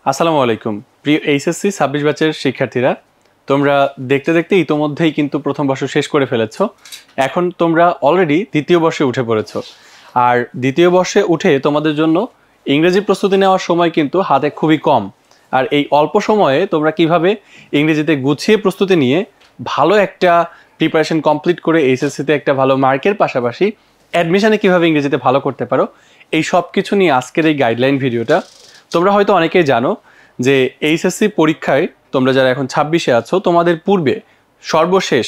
আসসালামু আলাইকুম প্রিয় এইচএসসি 26 ব্যাচের শিক্ষার্থীরা, তোমরা দেখতে দেখতে ইতোমধ্যেই কিন্তু প্রথম বর্ষ শেষ করে ফেলেছো। এখন তোমরা অলরেডি দ্বিতীয় বর্ষে উঠে পড়েছো। আর দ্বিতীয় বর্ষে উঠে তোমাদের জন্য ইংরেজি প্রস্তুতি নেওয়ার সময় কিন্তু হাতে খুবই কম। আর এই অল্প সময়ে তোমরা কিভাবে ইংরেজিতে গুছিয়ে প্রস্তুতি নিয়ে ভালো একটা প্রিপারেশন কমপ্লিট করে এইচএসসিতে একটা ভালো মার্কের পাশাপাশি অ্যাডমিশনে কিভাবে ইংরেজিতে ভালো করতে পারো, এই সব কিছু নিয়ে আজকের এই গাইডলাইন ভিডিওটা। তোমরা হয়তো অনেকেই জানো যে এইচএসসি পরীক্ষায় তোমরা যারা এখন 26-এ আছো, তোমাদের পূর্বে সর্বশেষ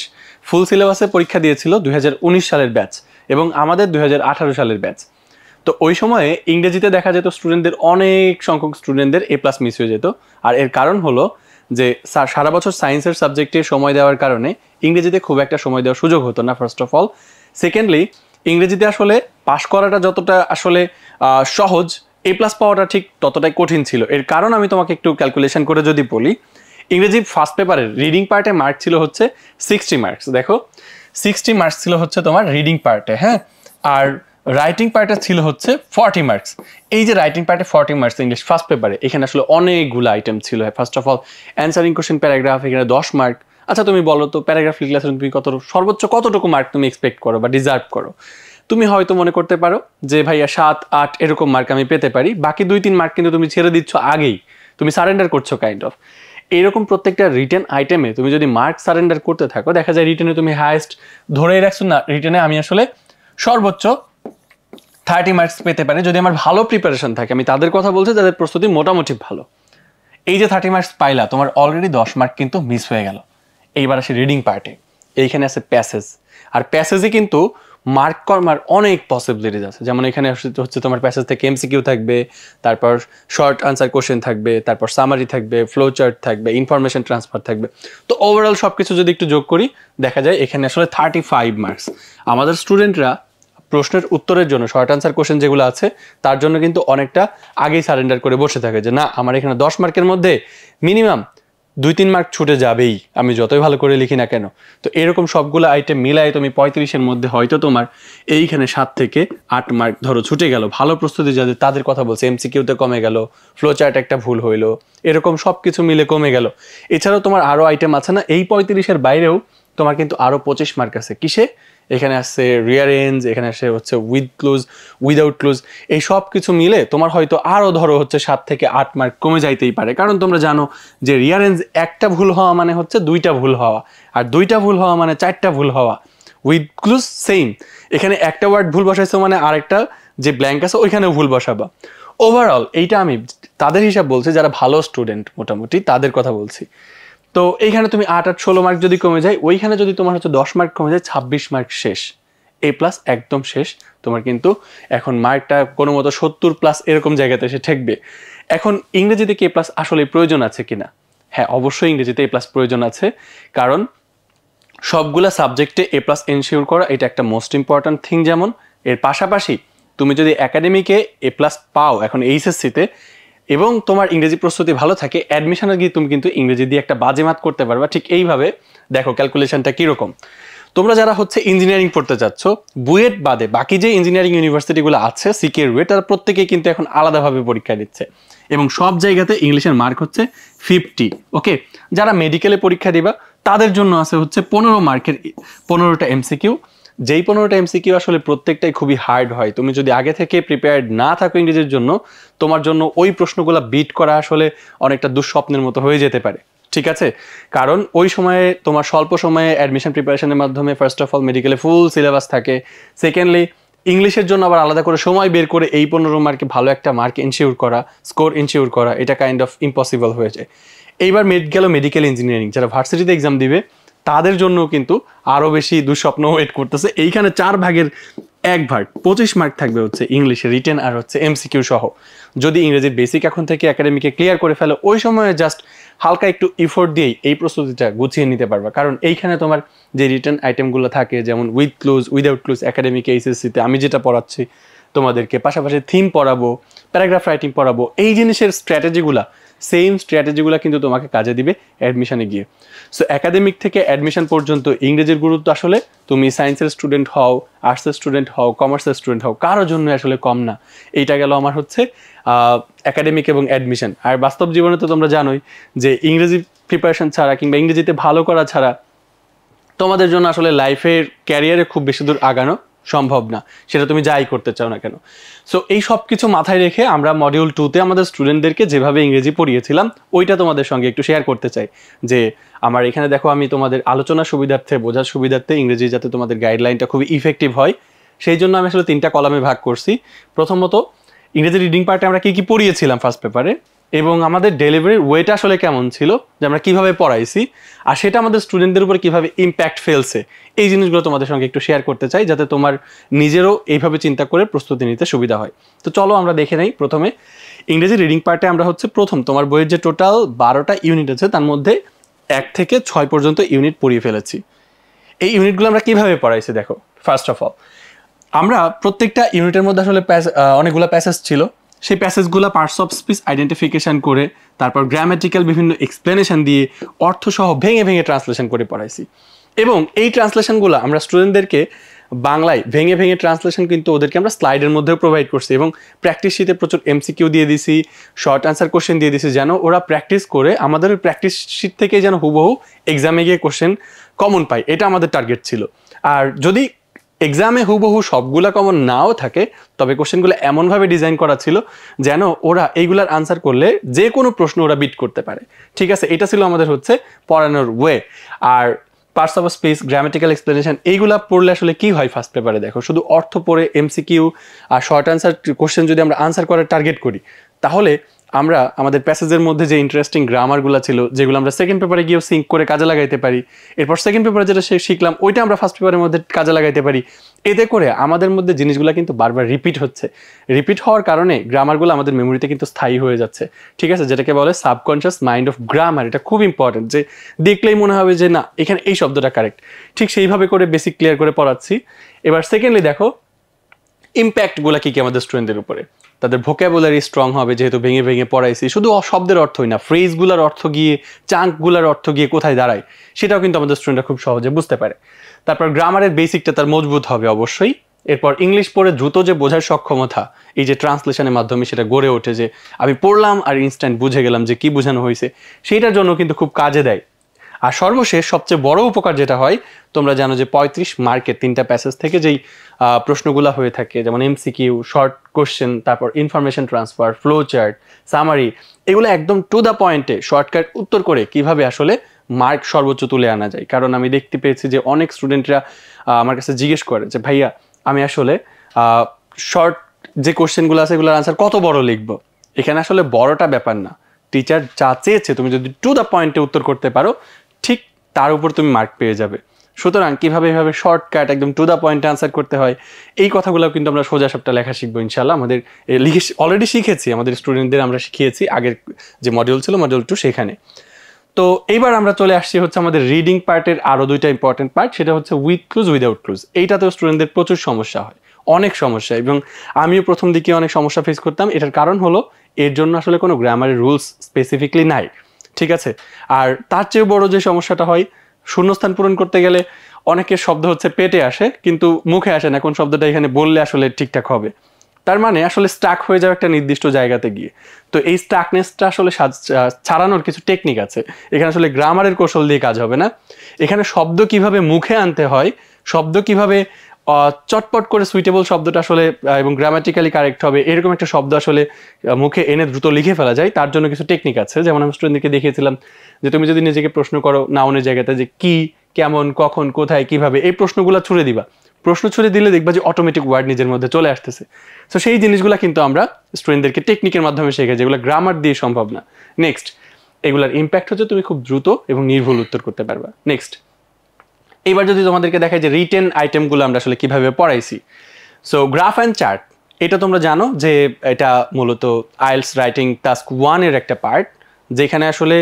ফুল সিলেবাসে পরীক্ষা দিয়েছিল 2019 সালের ব্যাচ এবং আমাদের 2018 সালের ব্যাচ। তো ওই সময়ে ইংরেজিতে দেখা যেত স্টুডেন্টদের অনেক সংখ্যক স্টুডেন্টদের A+ মিস হয়ে যেত। আর এর কারণ হলো যে সারা বছর সায়েন্সের সাবজেক্টে সময় দেওয়ার কারণে ইংরেজিতে খুব একটা সময় দেওয়ার সুযোগ হতো না, ফার্স্ট অফ অল। সেকেন্ডলি, ইংরেজিতে আসলে পাশ করাটা যতটা আসলে সহজ, A+ পাওয়াটা ঠিক ততটাই কঠিন ছিল। এর কারণ আমি তোমাকে একটু ক্যালকুলেশন করে যদি বলি, ইংরেজি ফার্স্ট পেপারের রিডিং পার্টে মার্ক ছিল হচ্ছে 60 মার্কস। দেখো, 60 মার্কস ছিল হচ্ছে তোমার রিডিং পার্টে, হ্যাঁ। আর রাইটিং পার্টে ছিল হচ্ছে 40 মার্কস। এই যে রাইটিং পার্টে 40 মার্কস ইংলিশ ফার্স্ট পেপারে, এখানে আসলে অনেকগুলো আইটেম ছিল। First of all answering question, paragraph, এখানে 10 মার্ক। আচ্ছা তুমি বলো তো, প্যারাগ্রাফ লিখলে তুমি সর্বোচ্চ কতটুকু মার্ক তুমি এক্সপেক্ট করো বা ডিজার্ভ করো? তুমি হয়তো মনে করতে পারো যে ভাইয়া 7-8 এরকম মার্ক আমি পেতে পারি, বাকি 2-3 মার্ক কিন্তু তুমি ছেড়ে দিচ্ছ আগেই, তুমি সারেন্ডার করছো কাইন্ড অফ। এইরকম প্রত্যেকটা রিটেন আইটেমে তুমি যদি মার্ক সারেন্ডার করতে থাকো, দেখা যায় রিটেনে তুমি হাইয়েস্ট ধরেই রাখছো না, রিটেনে আমি আসলে সর্বোচ্চ 30 মার্কস পেতে পারি যদি আমার ভালো প্রিপারেশন থাকে। আমি তাদের কথা বলছি যাদের প্রস্তুতি মোটামুটি ভালো। এই যে 30 মার্কস পাইলা, তোমার অলরেডি 10 মার্ক কিন্তু মিস হয়ে গেল। এইবার আসে রিডিং পার্টে, এইখানে আছে প্যাসেজ। আর প্যাসেজে কিন্তু মার্ক করার অনেক পসিবিলিটিস আছে। যেমন এখানে হচ্ছে তোমার প্যাসেজ থেকে এমসিকিউ থাকবে, তারপর শর্ট আনসার কোশ্চেন থাকবে, তারপর সামারি থাকবে, ফ্লো চার্ট থাকবে, ইনফরমেশন ট্রান্সফার থাকবে। তো ওভারঅল সব কিছু যদি একটু যোগ করি, দেখা যায় এখানে আসলে 35 মার্কস। আমাদের স্টুডেন্টরা প্রশ্নের উত্তরের জন্য শর্ট আনসার কোশ্চেন যেগুলো আছে তার জন্য কিন্তু অনেকটা আগেই সারেন্ডার করে বসে থাকে যে না, আমার এখানে 10 মার্কের মধ্যে মিনিমাম 2-3 মার্ক ছুটে যাবেই, আমি যতই ভালো করে লিখি না কেন। তো এরকম সবগুলো আইটেম মিলাই তুমি 35-এর মধ্যে হয়তো তোমার এইখানে 7 থেকে 8 মার্ক ধরো ছুটে গেল। ভালো প্রস্তুতি যাদের তাদের কথা বলছে, এমসিকিউতে কমে গেল, ফ্লো চার্ট একটা ভুল হইলো, এরকম সব কিছু মিলে কমে গেল। এছাড়াও তোমার আরও আইটেম আছে না, এই 35-এর বাইরেও তোমার কিন্তু আরও 25 মার্ক আছে। কিসে? এখানে আসছে রিয়ারেঞ্জ, এখানে আসে হচ্ছে উইথ ক্লুজ, উইদাউট ক্লুজ, এই সব কিছু মিলে তোমার হয়তো আরও ধরো হচ্ছে 7 থেকে 8 মার্ক কমে যাইতেই পারে। কারণ তোমরা জানো যে রিয়ারেঞ্জ একটা ভুল হওয়া মানে হচ্ছে 2টা ভুল হওয়া, আর 2টা ভুল হওয়া মানে 4টা ভুল হওয়া। উইথ ক্লুজ সেম, এখানে একটা ওয়ার্ড ভুল বসাইছো মানে আরেকটা যে ব্ল্যাঙ্ক আছে ওইখানেও ভুল বসাবা। ওভারঅল এইটা আমি তাদের হিসাব বলছি যারা ভালো স্টুডেন্ট, মোটামুটি তাদের কথা বলছি। তো এইখানে তুমি 8-8-16 মার্ক যদি কমে যায়, ওইখানে যদি তোমার হচ্ছে 10 মার্ক কমে যায়, 26 মার্ক শেষ। A+ একদম শেষ। তোমার কিন্তু এখন মার্কটা কোনো মতো 70+ এরকম জায়গাতে এসে ঠেকবে। এখন ইংরেজিতে কি A+ আসলে প্রয়োজন আছে কিনা? হ্যাঁ, অবশ্যই ইংরেজিতে A+ প্রয়োজন আছে। কারণ সবগুলা সাবজেক্টে A+ এনশিওর করা এটা একটা মোস্ট ইম্পর্ট্যান্ট থিং। যেমন এর পাশাপাশি তুমি যদি একাডেমিকে A+ পাও এখন এইচএসসিতে এবং তোমার ইংরেজি প্রস্তুতি ভালো থাকে, অ্যাডমিশনে গিয়ে তুমি কিন্তু ইংরেজি দিয়ে একটা বাজিমাত করতে পারবা। ঠিক এইভাবে দেখো ক্যালকুলেশনটা কীরকম। তোমরা যারা হচ্ছে ইঞ্জিনিয়ারিং পড়তে চাচ্ছ, বুয়েট বাদে বাকি যে ইঞ্জিনিয়ারিং ইউনিভার্সিটিগুলো আছে সিকে রুয়েট, তারা প্রত্যেকেই কিন্তু এখন আলাদাভাবে পরীক্ষা দিচ্ছে এবং সব জায়গাতে ইংলিশের মার্ক হচ্ছে 50। ওকে, যারা মেডিকেলে পরীক্ষা দিবা তাদের জন্য আছে হচ্ছে 15 মার্কের 15টা এমসিকিউ। যেই 15টা এমসিকিউ আসলে প্রত্যেকটাই খুবই হার্ড হয়। তুমি যদি আগে থেকে প্রিপেয়ার্ড না থাকো ইংরেজির জন্য, তোমার জন্য ওই প্রশ্নগুলো বিট করা আসলে অনেকটা দুঃস্বপ্নের মতো হয়ে যেতে পারে। ঠিক আছে, কারণ ওই সময়ে তোমার স্বল্প সময়ে অ্যাডমিশন প্রিপারেশনের মাধ্যমে ফার্স্ট অফ অল মেডিকেলে ফুল সিলেবাস থাকে। সেকেন্ডলি, ইংলিশের জন্য আবার আলাদা করে সময় বের করে এই 15 মার্কে ভালো একটা মার্ক ইনশিওর করা, স্কোর ইনশিওর করা, এটা কাইন্ড অফ ইম্পসিবল হয়ে যায়। এইবার গেল মেডিকেল ইঞ্জিনিয়ারিং, যারা ভার্সিটিতে এক্সাম দিবে তাদের জন্য কিন্তু আরও বেশি দুঃস্বপ্ন ওয়েট করতেছে। এইখানে 4 ভাগের 1 ভাগ 25 মার্ক থাকবে হচ্ছে ইংলিশে রিটেন আর হচ্ছে এমসিকিউ সহ। যদি ইংরেজির বেসিক এখন থেকে একাডেমিকে ক্লিয়ার করে ফেলো, ওই সময়ে জাস্ট হালকা একটু ইফোর্ট দিয়েই এই প্রস্তুতিটা গুছিয়ে নিতে পারবা। কারণ এইখানে তোমার যে রিটেন আইটেমগুলো থাকে, যেমন with clues, without clues, academic এইচএসসিতে আমি যেটা পড়াচ্ছি, তোমাদেরকে, পাশাপাশি থিম পড়াবো, প্যারাগ্রাফ রাইটিং পড়াবো। এই জিনিসের স্ট্র্যাটেজিগুলা, সেম স্ট্র্যাটেজিগুলো কিন্তু তোমাকে কাজে দিবে অ্যাডমিশনে গিয়ে। সো একাডেমিক থেকে অ্যাডমিশন পর্যন্ত ইংরেজির গুরুত্ব আসলে তুমি সায়েন্সের স্টুডেন্ট হও, আর্টসের স্টুডেন্ট হও, কমার্সের স্টুডেন্ট হও, কারোর জন্য আসলে কম না। এইটা গেল আমার হচ্ছে একাডেমিক এবং অ্যাডমিশন। আর বাস্তব জীবনে তো তোমরা জানোই যে ইংরেজি প্রিপারেশন ছাড়া কিংবা ইংরেজিতে ভালো করা ছাড়া তোমাদের জন্য আসলে লাইফের ক্যারিয়ারে খুব বেশি দূর আগানো সম্ভব না, সেটা তুমি যাই করতে চাও না কেন। সো এই সব কিছু মাথায় রেখে আমরা মডিউল 2-তে আমাদের স্টুডেন্টদেরকে যেভাবে ইংরেজি পড়িয়েছিলাম ওইটা তোমাদের সঙ্গে একটু শেয়ার করতে চাই। যে আমার এখানে দেখো, আমি তোমাদের আলোচনার সুবিধার্থে, বোঝার সুবিধার্থে ইংরেজি যাতে তোমাদের গাইডলাইনটা খুবই ইফেক্টিভ হয় সেই জন্য আমি আসলে 3টা কলামে ভাগ করছি। প্রথমত ইংরেজি রিডিং পার্টে আমরা কি কি পড়িয়েছিলাম ফার্স্ট পেপারে, এবং আমাদের ডেলিভারির ওয়েটা আসলে কেমন ছিল, যে আমরা কীভাবে পড়াইছি আর সেটা আমাদের স্টুডেন্টদের উপর কীভাবে ইম্প্যাক্ট ফেলছে, এই জিনিসগুলো তোমাদের সঙ্গে একটু শেয়ার করতে চাই যাতে তোমার নিজেরও এইভাবে চিন্তা করে প্রস্তুতি নিতে সুবিধা হয়। তো চলো আমরা দেখে নেই। প্রথমে ইংরেজি রিডিং পার্টে আমরা হচ্ছে প্রথম তোমার বইয়ের যে টোটাল 12টা ইউনিট আছে তার মধ্যে 1 থেকে 6 পর্যন্ত ইউনিট পড়িয়ে ফেলেছি। এই ইউনিটগুলো আমরা কীভাবে পড়াইছি দেখো। ফার্স্ট অফ অল আমরা প্রত্যেকটা ইউনিটের মধ্যে আসলে অনেকগুলো প্যাসেজ ছিল, সেই প্যাসেজগুলো পার্টস অফ স্পিচ আইডেন্টিফিকেশন করে তারপর গ্রামাটিক্যাল বিভিন্ন এক্সপ্লেনেশন দিয়ে অর্থসহ ভেঙে ভেঙে ট্রান্সলেশন করে পড়াইছি। এবং এই ট্রান্সলেশনগুলো আমরা স্টুডেন্টদেরকে বাংলায় ভেঙে ভেঙে ট্রান্সলেশন কিন্তু ওদেরকে আমরা স্লাইডের মধ্যেও প্রোভাইড করছি, এবং প্র্যাকটিস শিটে প্রচুর এমসিকিউ দিয়ে দিছি, শর্ট অ্যান্সার কোশ্চেন দিয়ে দিছি, যেন ওরা প্র্যাকটিস করে আমাদের প্র্যাকটিস শিট থেকে যেন হুবহু এক্সামে গিয়ে কোশ্চেন কমন পায়, এটা আমাদের টার্গেট ছিল। আর যদি এক্সামে হুবহু সবগুলা কমন নাও থাকে তবে কোশ্চেনগুলো এমনভাবে ডিজাইন করা ছিল যেন ওরা এইগুলার আনসার করলে যে কোনো প্রশ্ন ওরা বিট করতে পারে। ঠিক আছে, এটা ছিল আমাদের হচ্ছে পড়ানোর ওয়ে। আর parts of speech, grammatical explanation এইগুলা পড়লে আসলে কি হয় ফার্স্ট পেপারে দেখো, শুধু অর্থ পড়ে এমসিকিউ আর শর্ট অ্যান্সার কোশ্চেন যদি আমরা আনসার করার টার্গেট করি তাহলে আমরা আমাদের প্যাসেজের মধ্যে যে ইন্টারেস্টিং গ্রামারগুলো ছিল যেগুলো আমরা সেকেন্ড পেপারে গিয়েও সিঙ্ক করে কাজে লাগাইতে পারি, এরপর সেকেন্ড পেপারে যেটা শিখলাম ওইটা আমরা ফার্স্ট পেপারের মধ্যে কাজে লাগাইতে পারি। এতে করে আমাদের মধ্যে জিনিসগুলো কিন্তু বারবার রিপিট হচ্ছে, রিপিট হওয়ার কারণে গ্রামারগুলো আমাদের মেমোরিতে কিন্তু স্থায়ী হয়ে যাচ্ছে। ঠিক আছে, যেটাকে বলে সাবকনশিয়াস মাইন্ড অফ গ্রামার। এটা খুব ইম্পর্টেন্ট, যে দেখলেই মনে হবে যে না এখানে এই শব্দটা কারেক্ট। ঠিক সেইভাবে করে বেসিক ক্লিয়ার করে পড়াচ্ছি। এবার সেকেন্ডলি দেখো ইম্প্যাক্টগুলো কী কী আমাদের স্টুডেন্টদের উপরে। তাদের ভোক্যাবুলারি স্ট্রং হবে যেহেতু ভেঙে ভেঙে পড়াইছি, শুধু শব্দের অর্থই না, ফ্রেজগুলোর অর্থ গিয়ে, চাঙ্কগুলোর অর্থ গিয়ে কোথায় দাঁড়ায় সেটাও কিন্তু আমাদের স্টুডেন্টরা খুব সহজে বুঝতে পারে। তারপর গ্রামারের বেসিকটা তার মজবুত হবে অবশ্যই। এরপর ইংলিশ পড়ে দ্রুত যে বোঝার সক্ষমতা, এই যে ট্রান্সলেশনের মাধ্যমে সেটা গড়ে ওঠে, যে আমি পড়লাম আর ইনস্ট্যান্ট বুঝে গেলাম যে কি বোঝানো হয়েছে, সেইটার জন্য কিন্তু খুব কাজে দেয়। আর সর্বশেষ সবচেয়ে বড় উপকার যেটা হয়, তোমরা জানো যে 35 মার্কের 3টা প্যাসেজ থেকে যেই প্রশ্নগুলো হয়ে থাকে, যেমন এমসিকিউ, শর্ট কোশ্চেন, তারপর information transfer, flow chart, summary, এগুলো একদম টু দ্য পয়েন্টে শর্টকাট উত্তর করে কিভাবে আসলে মার্ক সর্বোচ্চ তুলে আনা যায়। কারণ আমি দেখতে পেয়েছি যে অনেক স্টুডেন্টরা আমার কাছে জিজ্ঞেস করে যে ভাইয়া আমি আসলে শর্ট যে কোশ্চেনগুলো আছে এগুলোর আনসার কত বড় লিখবো। এখানে আসলে বড়টা ব্যাপার না, টিচার যা চেয়েছে তুমি যদি টু দ্য পয়েন্টে উত্তর করতে পারো ঠিক তার উপর তুমি মার্ক পেয়ে যাবে। সুতরাং কীভাবে এভাবে শর্টকাট একদম টু দ্য পয়েন্টে আনসার করতে হয় এই কথাগুলো কিন্তু আমরা সোজা সাপটা লেখা শিখবো ইনশাল্লাহ। আমাদের অলরেডি শিখেছি, আমাদের স্টুডেন্টদের আমরা শিখিয়েছি আগের যে মডিউল ছিল মডিউল 2 সেখানে। তো এইবার আমরা চলে আসছি হচ্ছে আমাদের রিডিং পার্টের আরও 2টা ইম্পর্টেন্ট পার্ট, সেটা হচ্ছে উইথ ক্লুজ উইদাউট ক্লুজ। এইটাতেও স্টুডেন্টদের প্রচুর সমস্যা হয়, অনেক সমস্যা, এবং আমিও প্রথম দিকে অনেক সমস্যা ফেস করতাম। এটার কারণ হলো এর জন্য আসলে কোনো গ্রামারের রুলস স্পেসিফিকলি নাই। ঠিক আছে, আর তার চেয়েও বড় যে সমস্যাটা হয়, শূন্যস্থান পূরণ করতে গেলে অনেকের শব্দ হচ্ছে পেটে আসে কিন্তু মুখে আসে না কোন শব্দটা এখানে বললে আসলে ঠিকঠাক হবে। তার মানে আসলে স্টাক হয়ে যাবে একটা নির্দিষ্ট জায়গাতে গিয়ে। তো এই স্টাকনেসটা আসলে ছাড়ানোর কিছু টেকনিক আছে। এখানে আসলে গ্রামারের কৌশল দিয়ে কাজ হবে না, এখানে শব্দ কিভাবে মুখে আনতে হয়, শব্দ কিভাবে চটপট করে সুইটেবল শব্দটা আসলে এবং গ্রামাটিক্যালি কারেক্ট হবে এরকম একটা শব্দ আসলে মুখে এনে দ্রুত লিখে ফেলা যায়, তার জন্য কিছু টেকনিক আছে। যেমন আমি স্টুডেন্টদেরকে দেখিয়েছিলাম যে তুমি যদি নিজেকে প্রশ্ন করো নাউনের জায়গাতে যে কি, কেমন, কখন, কোথায়, কিভাবে, এই প্রশ্নগুলো ছুড়ে দিবা। প্রশ্ন ছুড়ে দিলে দেখবা যে অটোমেটিক ওয়ার্ড নিজের মধ্যে চলে আসতেছে। সো সেই জিনিসগুলো কিন্তু আমরা স্টুডেন্টদেরকে টেকনিকের মাধ্যমে শেখাই, যেগুলো গ্রামার দিয়ে সম্ভব না। নেক্সট, এগুলার ইম্প্যাক্ট হচ্ছে তুমি খুব দ্রুত এবং নির্ভুল উত্তর করতে পারবা। নেক্সট, এইবার যদি তোমাদেরকে দেখায় যে রিটেন আইটেমগুলো আমরা আসলে কিভাবে পড়াইছি। সো গ্রাফ অ্যান্ড চার্ট, এটা তোমরা জানো যে এটা মূলত আইএলটিএস রাইটিং টাস্ক 1 এর একটা পার্ট, যেখানে আসলে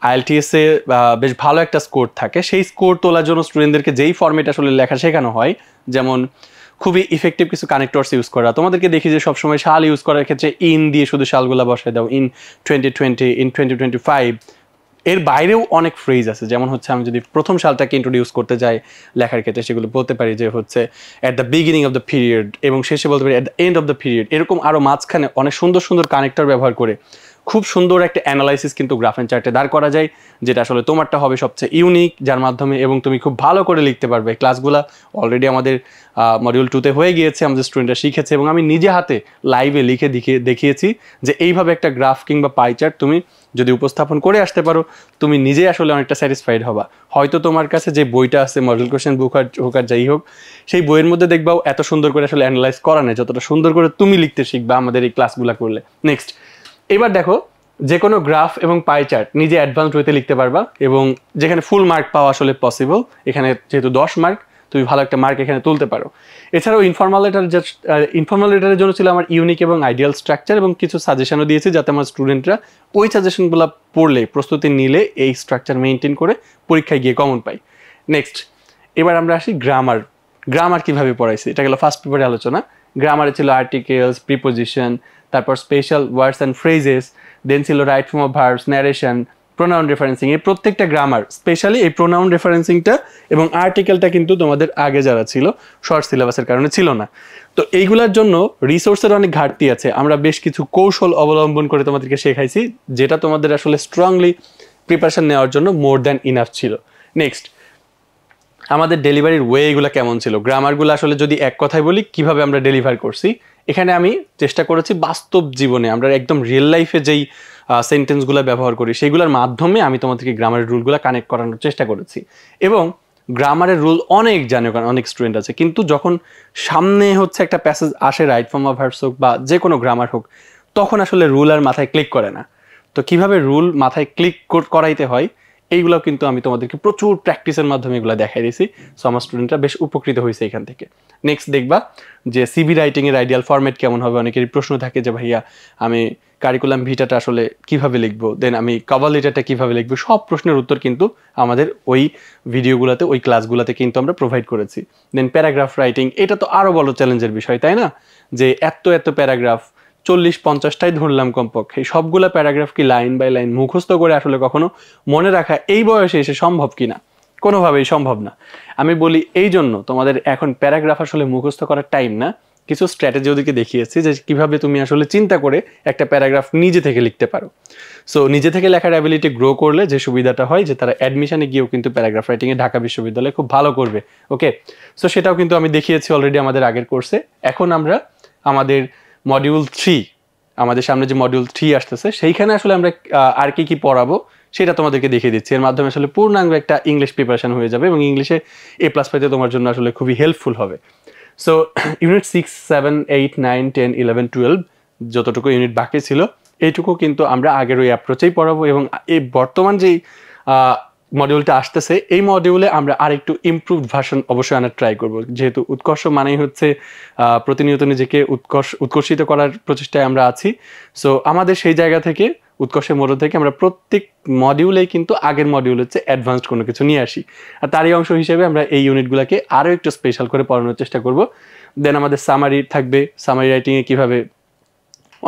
আইএলটিএসে বেশ ভালো একটা স্কোর থাকে। সেই স্কোর তোলার জন্য স্টুডেন্টদেরকে যেই ফর্মেট আসলে লেখা শেখানো হয়, যেমন খুবই ইফেক্টিভ কিছু কানেক্টরস ইউজ করা। তোমাদেরকে দেখি যে সবসময় শাল ইউজ করার ক্ষেত্রে ইন দিয়ে শুধু শালগুলা বসায় দাও, ইন 2020, ইন 2025। এর বাইরেও অনেক ফ্রেজ আছে, যেমন হচ্ছে আমি যদি প্রথম সালটাকে ইন্ট্রোডিউস করতে যাই লেখার ক্ষেত্রে, সেগুলো বলতে পারি যে হচ্ছে at the beginning of the period, এবং শেষে বলতে পারি at the end of the period. এরকম আরও মাঝখানে অনেক সুন্দর সুন্দর কানেক্টর ব্যবহার করে খুব সুন্দর একটা অ্যানালাইসিস কিন্তু গ্রাফ অ্যান্ড চার্টে দাঁড় করা যায়, যেটা আসলে তোমারটা হবে সবচেয়ে ইউনিক, যার মাধ্যমে এবং তুমি খুব ভালো করে লিখতে পারবে। ক্লাসগুলো অলরেডি আমাদের মডিউল 2-তে হয়ে গিয়েছে, আমাদের স্টুডেন্টরা শিখেছে, এবং আমি নিজে হাতে লাইভে লিখে দেখিয়েছি যে এইভাবে একটা গ্রাফ কিংবা পাই চার্ট তুমি যদি উপস্থাপন করে আসতে পারো, তুমি নিজেই আসলে অনেকটা স্যাটিসফাইড হবা। হয়তো তোমার কাছে যে বইটা আছে, মডেল কোশ্চেন বুক হোক আর যাই হোক, সেই বইয়ের মধ্যে দেখবাও এত সুন্দর করে আসলে অ্যানালাইজ করা নেই, যতটা সুন্দর করে তুমি লিখতে শিখবা আমাদের এই ক্লাসগুলো করলে। নেক্সট, এবার দেখো যে কোনো গ্রাফ এবং পাই চার্ট নিজে অ্যাডভান্সড ওয়েতে লিখতে পারবা, এবং যেখানে ফুল মার্ক পাওয়া আসলে পসিবল। এখানে যেহেতু 10 মার্ক, তুমি ভালো একটা মার্ক এখানে তুলতে পারো। এছাড়াও ইনফর্মাল লেটারের জন্য ছিল আমার ইউনিক এবং আইডিয়াল স্ট্রাকচার, এবং কিছু সাজেশনও দিয়েছি যাতে আমার স্টুডেন্টরা ওই সাজেশনগুলো পড়লে, প্রস্তুতি নিলে এই স্ট্রাকচার মেনটেন করে পরীক্ষায় গিয়ে কমন পাই। নেক্সট, এবার আমরা আসি গ্রামার কীভাবে পড়াইছি, এটা গেল ফার্স্ট পেপারে আলোচনা। গ্রামারে ছিল আর্টিকেলস, প্রিপোজিশন, তারপর স্পেশাল ওয়ার্ডস অ্যান্ড ফ্রেজেস, দেন ছিল right form of verbs, narration, pronoun referencing. এই প্রত্যেকটা গ্রামার, স্পেশালি এই প্রোনাউন রেফারেন্সিংটা এবং আর্টিকেলটা কিন্তু তোমাদের আগে যারা ছিল শর্ট সিলেবাসের কারণে ছিল না। তো এইগুলোর জন্য রিসোর্সের অনেক ঘাটতি আছে। আমরা বেশ কিছু কৌশল অবলম্বন করে তোমাদেরকে শেখাইছি, যেটা তোমাদের আসলে স্ট্রংলি প্রিপারেশন নেওয়ার জন্য মোর দ্যান ইনাফ ছিল। নেক্সট, আমাদের ডেলিভারির ওয়েগুলো কেমন ছিল, গ্রামারগুলো আসলে যদি এক কথায় বলি কিভাবে আমরা ডেলিভার করছি, এখানে আমি চেষ্টা করেছি বাস্তব জীবনে আমরা একদম রিয়েল লাইফে যেই সেন্টেন্সগুলো ব্যবহার করি সেগুলোর মাধ্যমে আমি তোমাদেরকে গ্রামারের রুলগুলো কানেক্ট করানোর চেষ্টা করেছি। এবং গ্রামারের রুল অনেক জানে, কারণ অনেক স্টুডেন্ট আছে, কিন্তু যখন সামনে হচ্ছে একটা প্যাসেজ আসে, রাইট ফর্ম অফ ভার্বস হোক বা যে কোনো গ্রামার হোক, তখন আসলে রুল আর মাথায় ক্লিক করে না। তো কিভাবে রুল মাথায় ক্লিক করাইতে হয় এইগুলো কিন্তু আমি তোমাদেরকে প্রচুর প্র্যাকটিসের মাধ্যমে এগুলো দেখাই দিয়েছি। সো আমার স্টুডেন্টরা বেশ উপকৃত হয়েছে এখান থেকে। নেক্সট দেখবা যে সিভি রাইটিংয়ের আইডিয়াল ফরম্যাট কেমন হবে। অনেকেরই প্রশ্ন থাকে যে ভাইয়া আমি কারিকুলাম ভিটাটা আসলে কিভাবে লিখবো, দেন আমি কভার লেটারটা কিভাবে লিখবো, সব প্রশ্নের উত্তর কিন্তু আমাদের ওই ভিডিওগুলোতে, ওই ক্লাসগুলোতে কিন্তু আমরা প্রোভাইড করেছি। দেন প্যারাগ্রাফ রাইটিং, এটা তো আরও বড় চ্যালেঞ্জের বিষয়, তাই না? যে এত প্যারাগ্রাফ, 40-50টাই ধরলাম কমপক্ষে, এই সবগুলো প্যারাগ্রাফ কি লাইন বাই লাইন মুখস্থ করে আসলে কখনো মনে রাখা এই বয়সে এসে সম্ভব কিনা? কোনোভাবেই সম্ভব না। আমি বলি এই জন্য তোমাদের এখন প্যারাগ্রাফ আসলে মুখস্থ করার টাইম না, কিছু স্ট্র্যাটেজি ওদিকে দেখিয়েছি যে কিভাবে তুমি আসলে চিন্তা করে একটা প্যারাগ্রাফ নিজে থেকে লিখতে পারো। সো নিজে থেকে লেখার অ্যাবিলিটি গ্রো করলে যে সুবিধাটা হয় যে তারা অ্যাডমিশনে গিয়েও কিন্তু প্যারাগ্রাফ রাইটিংয়ে ঢাকা বিশ্ববিদ্যালয়ে খুব ভালো করবে। ওকে, সো সেটাও কিন্তু আমি দেখিয়েছি অলরেডি আমাদের আগের কোর্সে। এখন আমরা আমাদের মডিউল 3, আমাদের সামনে যে মডিউল 3 আসতেছে, সেইখানে আসলে আমরা আর কি পড়াবো সেটা তোমাদেরকে দেখিয়ে দিচ্ছি। এর মাধ্যমে আসলে পূর্ণাঙ্গ একটা ইংলিশ প্রিপারেশন হয়ে যাবে, এবং ইংলিশে A+ পাইতে তোমার জন্য আসলে খুবই হেল্পফুল হবে। সো ইউনিট 6, 7, 8, 9, 10, 11, 12 যতটুকু ইউনিট বাকি ছিল এইটুকু কিন্তু আমরা আগের ওই অ্যাপ্রোচেই পড়াবো। এবং এই বর্তমান যেই মডিউলটা আসতেছে, এই মডিউলে আমরা আরেকটু ইমপ্রুভড ভার্সন অবশ্যই আনার ট্রাই করব। যেহেতু উৎকর্ষ মানেই হচ্ছে প্রতিনিয়ত নিজেকে উৎকর্ষিত করার প্রচেষ্টায় আমরা আছি। সো আমাদের সেই জায়গা থেকে, উৎকর্ষের মোড় থেকে আমরা প্রত্যেক মডিউলেই কিন্তু আগের মডিউল হচ্ছে অ্যাডভান্সড কোনো কিছু নিয়ে আসি, আর তারই অংশ হিসেবে আমরা এই ইউনিটগুলোকে আরও একটু স্পেশাল করে পড়ানোর চেষ্টা করব। দেন আমাদের সামারি থাকবে, সামারি রাইটিংয়ে কীভাবে,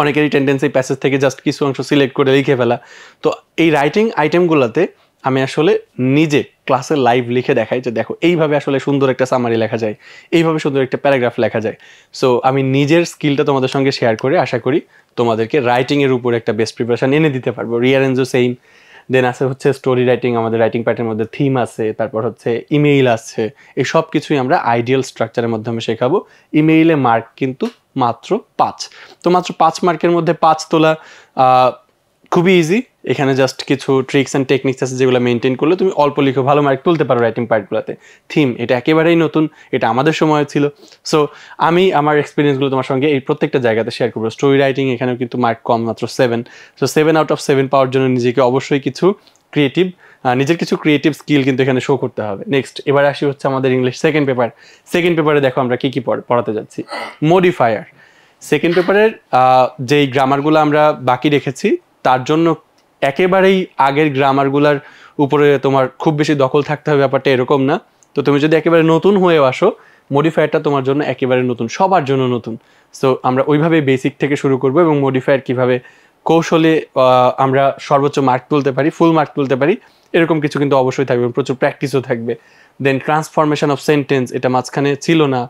অনেকেরই টেন্ডেন্সি প্যাসেজ থেকে জাস্ট কিছু অংশ সিলেক্ট করে লিখে ফেলা। তো এই রাইটিং আইটেমগুলোতে আমি আসলে নিজে ক্লাসে লাইভ লিখে দেখাই যে দেখো এইভাবে আসলে সুন্দর একটা সামারি লেখা যায়, এইভাবে সুন্দর একটা প্যারাগ্রাফ লেখা যায়। সো আমি নিজের স্কিলটা তোমাদের সঙ্গে শেয়ার করে আশা করি তোমাদেরকে রাইটিংয়ের উপর একটা বেস্ট প্রিপারেশন এনে দিতে পারবো। রিয়ারেঞ্জও সেম। দেন আছে হচ্ছে স্টোরি রাইটিং, আমাদের রাইটিং প্যাটার্নের মধ্যে থিম আছে, তারপর হচ্ছে ইমেইল আছে। এই সব কিছুই আমরা আইডিয়াল স্ট্রাকচারের মাধ্যমে শেখাবো। ইমেইলে মার্ক কিন্তু মাত্র 5। তো মাত্র 5 মার্কের মধ্যে 5 তোলা খুবই ইজি। এখানে জাস্ট কিছু ট্রিক্স অ্যান্ড টেকনিক্স আছে যেগুলো মেনটেন করলে তুমি অল্প লিখে ভালো মার্ক তুলতে পারো রাইটিং পার্টগুলোতে। থিম, এটা একেবারেই নতুন, এটা আমাদের সময় ছিল। সো আমি আমার এক্সপিরিয়েন্সগুলো তোমার সঙ্গে এই প্রত্যেকটা জায়গাতে শেয়ার করবো। স্টোরি রাইটিং, এখানেও কিন্তু মার্ক কম, মাত্র 7। সো 7 আউট অফ 7 পাওয়ার জন্য নিজেকে অবশ্যই নিজের কিছু ক্রিয়েটিভ স্কিল কিন্তু এখানে শো করতে হবে। নেক্সট, এবার আসি হচ্ছে আমাদের ইংলিশ সেকেন্ড পেপারে দেখো আমরা কি পড়াতে যাচ্ছি। মডিফায়ার, সেকেন্ড পেপারের যেই গ্রামারগুলো আমরা বাকি রেখেছি তার জন্য একেবারেই আগের গ্রামারগুলোর উপরে তোমার খুব বেশি দখল থাকতে হবে ব্যাপারটা এরকম না। তো তুমি যদি একেবারে নতুন হয়ে আসো মডিফায়ারটা তোমার জন্য একেবারে নতুন, সবার জন্য নতুন। সো আমরা ওইভাবে বেসিক থেকে শুরু করব এবং মডিফায়ার কিভাবে কৌশলে আমরা সর্বোচ্চ মার্ক তুলতে পারি, ফুল মার্ক তুলতে পারি, এরকম কিছু কিন্তু অবশ্যই থাকবে, প্রচুর প্র্যাকটিসও থাকবে। দেন ট্রান্সফরমেশন অফ সেন্টেন্স, এটা মাঝখানে ছিল না।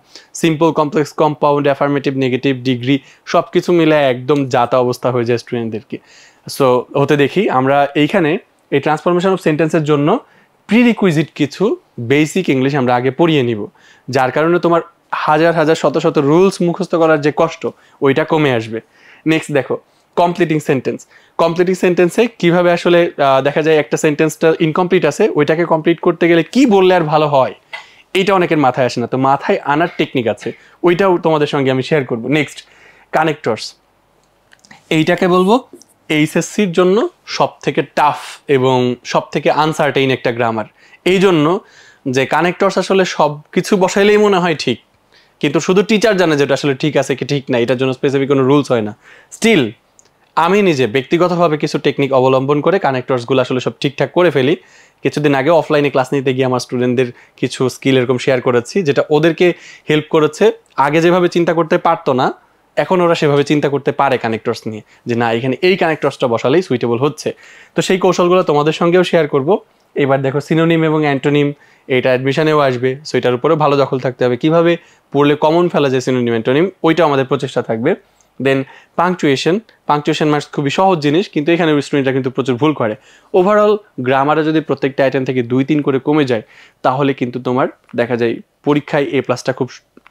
Simple, complex, compound, affirmative, negative, degree, সব কিছু মিলে একদম যাতা অবস্থা হয়ে যায় স্টুডেন্টদেরকে। সো হতে দেখি আমরা এইখানে এই ট্রান্সফরমেশন অফ সেন্টেন্সের জন্য প্রিরিকুইজিট কিছু বেসিক ইংলিশ আমরা আগে পড়িয়ে নিব, যার কারণে তোমার হাজার হাজার শত শত রুলস মুখস্থ করার যে কষ্ট ওইটা কমে আসবে। নেক্সট দেখো কমপ্লিটিং সেন্টেন্স। কমপ্লিটিং সেন্টেন্সে কীভাবে আসলে দেখা যায় একটা সেন্টেন্সটা ইনকমপ্লিট আছে, ওইটাকে কমপ্লিট করতে গেলে কি বললে আর ভালো হয়, এইটা অনেকের মাথায় আসে না। তো মাথায় আনার টেকনিক আছে, ওইটাও তোমাদের সঙ্গে আমি শেয়ার করব। নেক্সট কানেক্টরস, এইটাকে বলবো এইচএসসির জন্য সব থেকে টাফ এবং সব থেকে আনসার্টেইন একটা গ্রামার। এই জন্য যে কানেক্টরস আসলে সব কিছু বসাইলেই মনে হয় ঠিক, কিন্তু শুধু টিচার জানে যেটা আসলে ঠিক আছে কি ঠিক না, এটার জন্য স্পেসিফিক কোনো রুলস হয় না। স্টিল আমি নিজে ব্যক্তিগতভাবে কিছু টেকনিক অবলম্বন করে কানেক্টরসগুলো আসলে সব ঠিকঠাক করে ফেলি। কিছুদিন আগে অফলাইনে ক্লাস নিতে গিয়ে আমার স্টুডেন্টদের কিছু স্কিল এরকম শেয়ার করেছি, যেটা ওদেরকে হেল্প করেছে। আগে যেভাবে চিন্তা করতে পারতো না, এখন ওরা সেভাবে চিন্তা করতে পারে কানেক্টরস নিয়ে, যে না এখানে এই কানেক্টরসটা বসালেই সুইটেবল হচ্ছে। তো সেই কৌশলগুলো তোমাদের সঙ্গেও শেয়ার করব। এবার দেখো সিনোনিম এবং অ্যান্টোনিম, এটা অ্যাডমিশনেও আসবে, সো এটার উপরেও ভালো দখল থাকতে হবে। কিভাবে পড়লে কমন ফেলা যায় সিনোনিম অ্যান্টোনিম, ওইটাও আমাদের প্রচেষ্টা থাকবে। দেন পাংচুয়েশন মার্কস খুবই সহজ জিনিস, কিন্তু এখানে স্টুডেন্টরা কিন্তু প্রচুর ভুল করে। ওভারঅল গ্রামারে যদি প্রত্যেকটা আইটেম থেকে 2-3 করে কমে যায়, তাহলে কিন্তু তোমার দেখা যায় পরীক্ষায় A+টা খুব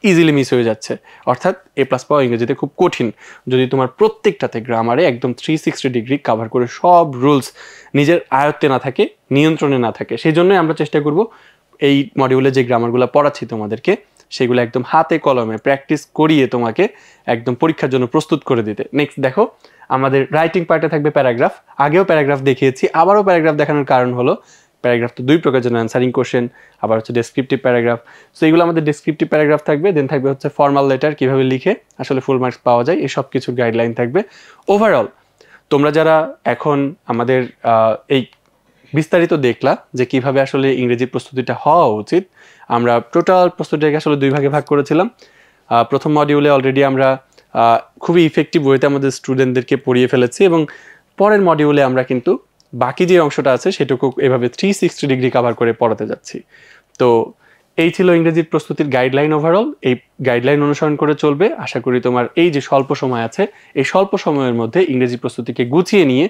ইজিলি মিস হয়ে যাচ্ছে। অর্থাৎ A+ পাওয়া ইংরেজিতে খুব কঠিন, যদি তোমার প্রত্যেকটাতে গ্রামারে একদম 360 ডিগ্রি কাভার করে সব রুলস নিজের আয়ত্তে না থাকে, নিয়ন্ত্রণে না থাকে। সেই জন্যই আমরা চেষ্টা করব এই মডিউলে যে গ্রামারগুলো পড়াচ্ছি তোমাদেরকে, সেগুলো একদম হাতে কলমে প্র্যাকটিস করিয়ে তোমাকে একদম পরীক্ষার জন্য প্রস্তুত করে দিতে। নেক্সট দেখো আমাদের রাইটিং পার্টে থাকবে প্যারাগ্রাফ। আগেও প্যারাগ্রাফ দেখিয়েছি, আবারও প্যারাগ্রাফ দেখানোর কারণ হলো প্যারাগ্রাফ তো 2 প্রকার, জন্য অ্যান্সারিং কোশ্চেন, আবার হচ্ছে ডেসক্রিপটিভ প্যারাগ্রাফ। সো এগুলো আমাদের ডেসক্রিপটিভ প্যারাগ্রাফ থাকবে। দেন থাকবে হচ্ছে ফর্মাল লেটার, কীভাবে লিখে আসলে ফুল মার্কস পাওয়া যায়, এই সব কিছুর গাইডলাইন থাকবে। ওভারঅল তোমরা যারা এখন আমাদের এই বিস্তারিত দেখলা যে কিভাবে আসলে ইংরেজি প্রস্তুতিটা হওয়া উচিত, আমরা টোটাল প্রস্তুতিটাকে আসলে 2 ভাগে ভাগ করেছিলাম। প্রথম মডিউলে অলরেডি আমরা খুবই ইফেক্টিভ ওয়েতে আমাদের স্টুডেন্টদেরকে পড়িয়ে ফেলেছি, এবং পরের মডিউলে আমরা কিন্তু বাকি যে অংশটা আছে সেটুকু এভাবে 360 ডিগ্রি কাভার করে পড়াতে যাচ্ছি। তো এই ছিল ইংরেজির প্রস্তুতির গাইডলাইন ওভারঅল। এই গাইডলাইন অনুসরণ করে চলবে। আশা করি তোমার এই যে স্বল্প সময় আছে, এই স্বল্প সময়ের মধ্যে ইংরেজি প্রস্তুতিকে গুছিয়ে নিয়ে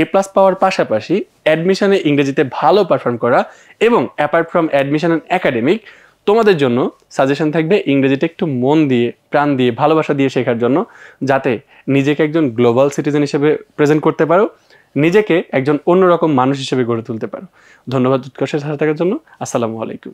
A+ পাওয়ার পাশাপাশি অ্যাডমিশনে ইংরেজিতে ভালো পারফর্ম করা, এবং apart from admission and academic তোমাদের জন্য সাজেশন থাকবে ইংরেজিটা একটু মন দিয়ে, প্রাণ দিয়ে, ভালোবাসা দিয়ে শেখার জন্য, যাতে নিজেকে একজন গ্লোবাল সিটিজেন হিসেবে প্রেজেন্ট করতে পারো, নিজেকে একজন অন্যরকম মানুষ হিসেবে গড়ে তুলতে পারো। ধন্যবাদ উৎকর্ষের সাথে থাকার জন্য। আসসালামু আলাইকুম।